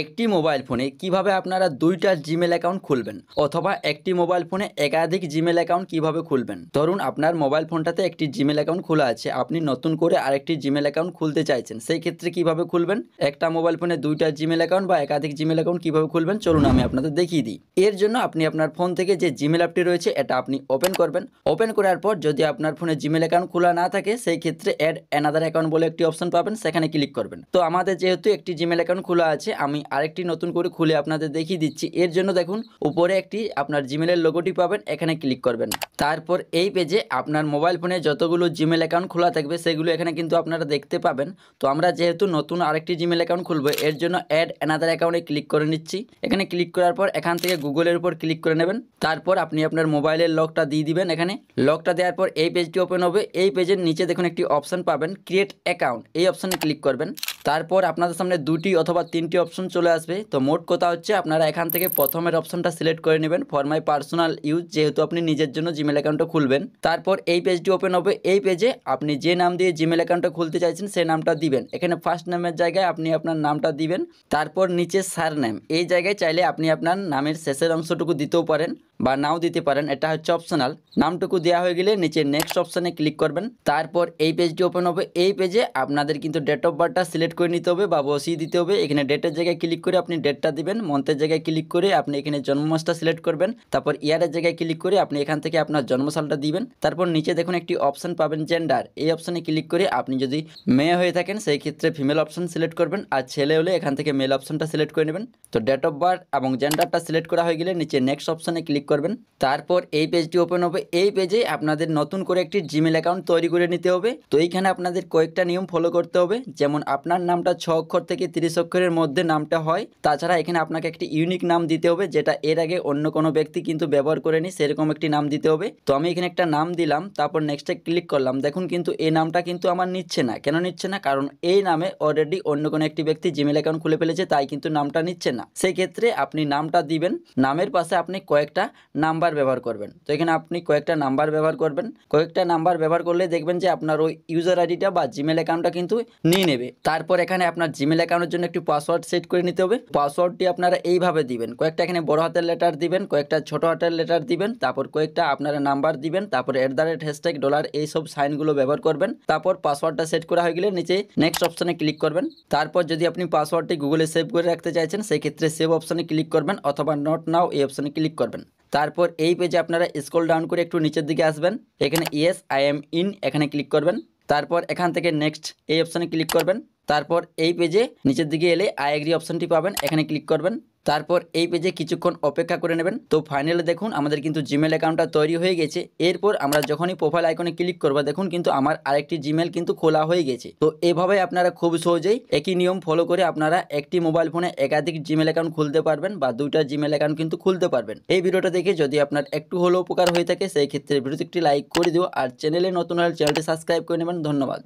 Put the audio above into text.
একটি মোবাইল ফোনে কিভাবে আপনারা দুইটা জিমেল অ্যাকাউন্ট খুলবেন অথবা একটি মোবাইল ফোনে একাধিক জিমেল অ্যাকাউন্ট কিভাবে খুলবেন। ধরুন আপনার মোবাইল ফোনটাতে একটি জিমেল অ্যাকাউন্ট খোলা আছে, আপনি নতুন করে আরেকটি জিমেল অ্যাকাউন্ট খুলতে চাইছেন, সেই ক্ষেত্রে কিভাবে খুলবেন। একটা মোবাইল ফোনে দুইটা জিমেল অ্যাকাউন্ট বা একাধিক জিমেল অ্যাকাউন্ট কিভাবে খুলবেন চলুন আমি আপনাদের দেখিয়ে দিই। এর জন্য আপনি আপনার ফোন থেকে যে জিমেল অ্যাপটি রয়েছে এটা আপনি ওপেন করবেন। ওপেন করার পর যদি আপনার ফোনে জিমেল অ্যাকাউন্ট খোলা না থাকে সেই ক্ষেত্রে অ্যাড অ্যানাদার অ্যাকাউন্ট বলে একটি অপশন পাবেন, সেখানে ক্লিক করবেন। তো আমাদের যেহেতু একটি জিমেল অ্যাকাউন্ট খোলা আছে, আমি আরেকটি নতুন করে খুলে আপনাদের দেখিয়ে দিচ্ছি। এর জন্য দেখুন উপরে একটি আপনার জিমেলের লোগোটি পাবেন, এখানে ক্লিক করবেন। তারপর এই পেজে আপনার মোবাইল ফোনে যতগুলো জিমেল অ্যাকাউন্ট খোলা থাকবে সেগুলো এখানে কিন্তু আপনারা দেখতে পাবেন। তো আমরা যেহেতু নতুন আরেকটি জিমেল অ্যাকাউন্ট খুলবো এর জন্য অ্যাড অ্যানাদার অ্যাকাউন্টে ক্লিক করে নিচ্ছি। এখানে ক্লিক করার পর এখান থেকে গুগলের উপর ক্লিক করে নেবেন। তারপর আপনি আপনার মোবাইলের লকটা দিয়ে দিবেন। এখানে লকটা দেওয়ার পর এই পেজটি ওপেন হবে। এই পেজের নিচে দেখুন একটি অপশন পাবেন ক্রিয়েট অ্যাকাউন্ট, এই অপশনে ক্লিক করবেন। তারপর আপনাদের সামনে দুটি অথবা তিনটি অপশন চলে আসবে। তো মোট কথা হচ্ছে আপনারা এখান থেকে প্রথমের অপশনটা সিলেক্ট করে নেবেন ফর মাই পার্সোনাল ইউজ, যেহেতু আপনি নিজের জন্য জিমেল অ্যাকাউন্টটা খুলবেন। তারপর এই পেজটি ওপেন হবে। এই পেজে আপনি যে নাম দিয়ে জিমেল অ্যাকাউন্টটা খুলতে চাইছেন সেই নামটা দিবেন। এখানে ফার্স্ট নামের জায়গায় আপনি আপনার নামটা দিবেন। তারপর নিচে সারনেম, এই জায়গায় চাইলে আপনি আপনার নামের শেষের অংশটুকু দিতেও পারেন বা নাও দিতে পারেন, এটা হচ্ছে অপশনাল। নামটুকু দেওয়া হয়ে গেলে নিচে নেক্সট অপশানে ক্লিক করবেন। তারপর এই পেজটি ওপেন হবে। এই পেজে আপনাদের কিন্তু ডেট অফ বার্থটা সিলেক্ট করে নিতে হবে বা বসিয়ে দিতে হবে। এখানে ডেটের জায়গায় ক্লিক করে আপনি ডেটটা দিবেন, মন্থের জায়গায় ক্লিক করে আপনি এখানে জন্মমাসটা সিলেক্ট করবেন। তারপর ইয়ারের জায়গায় ক্লিক করে আপনি এখান থেকে আপনার জন্মসালটা দিবেন। তারপর নিচে দেখুন একটি অপশন পাবেন জেন্ডার, এই অপশানে ক্লিক করে আপনি যদি মেয়ে হয়ে থাকেন সেই ক্ষেত্রে ফিমেল অপশন সিলেক্ট করবেন, আর ছেলে হলে এখান থেকে মেল অপশনটা সিলেক্ট করে নেবেন। তো ডেট অফ বার্থ এবং জেন্ডারটা সিলেক্ট করা হয়ে গেলে নিচে নেক্সট অপশানে ক্লিক করবেন। তারপর এই পেজটি ওপেন হবে। এই পেজে আপনাদের নতুন করে একটি জিমেল অ্যাকাউন্ট তৈরি করে নিতে হবে। তো এইখানে আপনাদের কয়েকটা নিয়ম ফলো করতে হবে, যেমন আপনার নামটা 6 অক্ষর থেকে 30 অক্ষরের মধ্যে নামটা হয়। তাছাড়া এখানে আপনাকে একটি ইউনিক নাম দিতে হবে, যেটা এর আগে অন্য কোনো ব্যক্তি কিন্তু ব্যবহার করেনি, সেরকম একটি নাম দিতে হবে। তো আমি এখানে একটা নাম দিলাম, তারপর নেক্সটে ক্লিক করলাম। দেখুন কিন্তু এই নামটা কিন্তু আমার নিচ্ছে না। কেন নিচ্ছে না? কারণ এই নামে অলরেডি অন্য কোনো একটি ব্যক্তি জিমেল অ্যাকাউন্ট খুলে ফেলেছে, তাই কিন্তু নামটা নিচ্ছে না। সেই ক্ষেত্রে আপনি নামটা দিবেন, নামের পাশে আপনি কয়েকটা নাম্বার ব্যবহার করবেন। তো এখানে আপনি কয়েকটা নাম্বার ব্যবহার করবেন। কয়েকটা নাম্বার ব্যবহার করলে দেখবেন যে আপনার ওই ইউজার আইডিটা বা জিমেল অ্যাকাউন্টটা কিন্তু নিয়ে নেবে। তারপর এখানে আপনার জিমেল অ্যাকাউন্টের জন্য একটি পাসওয়ার্ড সেট করে নিতে হবে। পাসওয়ার্ডটি আপনারা এইভাবে দিবেন, কয়েকটা এখানে বড় হাতের লেটার দিবেন, কয়েকটা ছোট হাতের লেটার দিবেন, তারপর কয়েকটা আপনারা নাম্বার দিবেন, তারপর @# ডলার এইসব সাইনগুলো ব্যবহার করবেন। তারপর পাসওয়ার্ডটা সেট করা হয়ে গেলে নিচে নেক্সট অপশনে ক্লিক করবেন। তারপর যদি আপনি পাসওয়ার্ডটি গুগলে সেভ করে রাখতে চাইছেন সেই ক্ষেত্রে সেভ অপশনে ক্লিক করবেন অথবা নট নাও এই অপশনে ক্লিক করবেন। তারপর এই পেজে আপনারা স্ক্রল ডাউন করে একটু নিচের দিকে আসবেন। এখানে ইয়েস আই এম ইন এখানে ক্লিক করবেন। তারপর এখান থেকে নেক্সট এই অপশানে ক্লিক করবেন। তারপর এই পেজে নিচের দিকে এলে আই এগ্রি অপশানটি পাবেন, এখানে ক্লিক করবেন। তারপর এই পেজে কিছুক্ষণ অপেক্ষা করে নেবেন। তো ফাইনালি দেখুন আমাদের কিন্তু জিমেল অ্যাকাউন্টটা তৈরি হয়ে গেছে। এরপর আমরা যখনই প্রোফাইল আইকনে ক্লিক করব দেখুন কিন্তু আমার আরেকটি জিমেল কিন্তু খোলা হয়ে গেছে। তো এভাবে আপনারা খুব সহজেই একই নিয়ম ফলো করে আপনারা একটি মোবাইল ফোনে একাধিক জিমেল অ্যাকাউন্ট খুলতে পারবেন বা দুইটা জিমেল অ্যাকাউন্ট কিন্তু খুলতে পারবেন। এই ভিডিওটা দেখে যদি আপনার একটু হলেও উপকার হয়ে থাকে সেই ক্ষেত্রে ভিডিওতে একটি লাইক করে দিও, আর চ্যানেলে নতুন হলে চ্যানেলটি সাবস্ক্রাইব করে নেবেন। ধন্যবাদ।